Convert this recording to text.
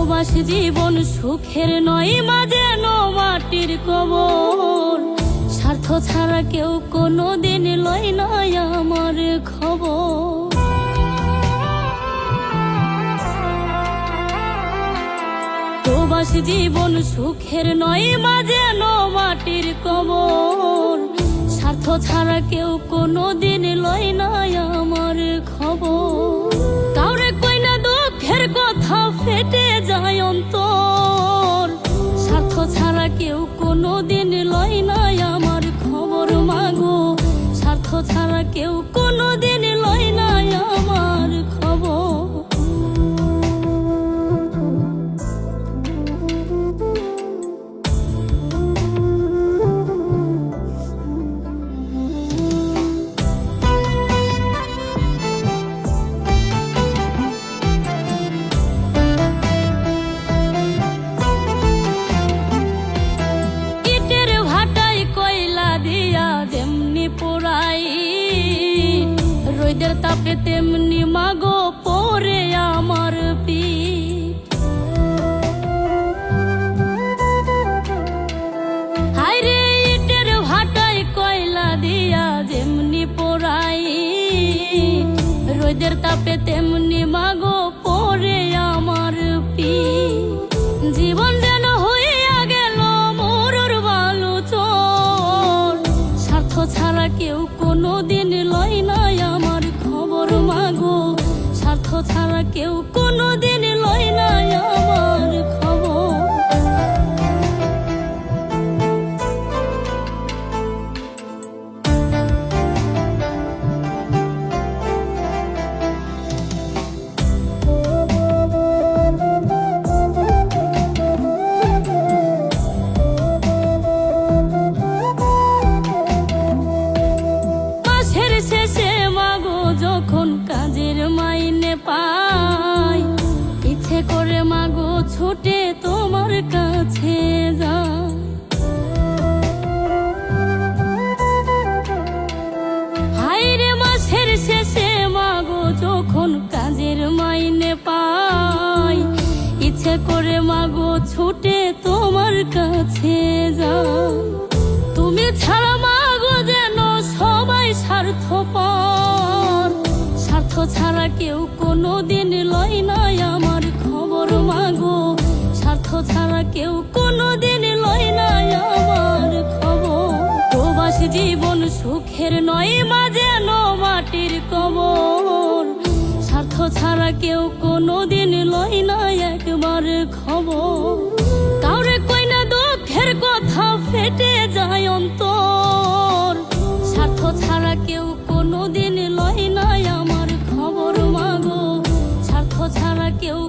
প্রবাসী জীবন সুখের নয়, মাঝে মাটির কবর। স্বার্থ ছাড়া কেউ কোনোদিন লয় না আমার খবর। প্রবাসী জীবন সুখের নয়, মাঝে মাটির কবর। স্বার্থ ছাড়া কেউ কোনোদিন লয় না আমার খবর। কাউরে কই না দুঃখের কথা, ফেটে যায় অন্তর। স্বার্থ ছাড়া কেউ কোনোদিন লয় না আমার খবর মাগো। স্বার্থ ছাড়া কেউ কোনোদিন লয় না আমার খবর। রোদের তাপে তেমনি মাগো পরে আমার পিঠ। হায়রে ইটের ভাটায় কয়লা দিয়া যেমনি পোড়াই, রোদের তাপে তেমনি মাগো পরে আমার পিঠ। জীবন যেন হইয়া গেল মরুর বালু চর। স্বার্থ ছাড়া কেউ কোনোদিন লয় না আমার খবর মাগো। স্বার্থ ছাড়া কেউ কোনোদিন লয় না আমার খবর। যখন কাজের মাইনে পাই, ইচ্ছে করে মাগো ছুটে তোমার কাছে যাই। হায়রে মাসের শেষে মাগো যখন কাজের মাইনে পাই, ইচ্ছে করে মাগো ছুটে তোমার কাছে যাই। তুমি ছাড়া মাগো যেন সবাই স্বার্থপর। স্বার্থ ছাড়া কেউ কোনোদিন লয় না আমার খবর মাগো। স্বার্থ ছাড়া কেউ কোনোদিন লয় না আমার খবর। প্রবাসী জীবন সুখের নয়, মাঝে মাটির কবর। স্বার্থ ছাড়া কেউ কোনোদিন লয় না একবার খবর। কাউরে কই না দুঃখের কথা, ফেটে যায় অন্তর। স্বার্থ ছাড়া কেউ কোনোদিন লয় না আমার খবর মাগো। স্বার্থ ছাড়া কেউ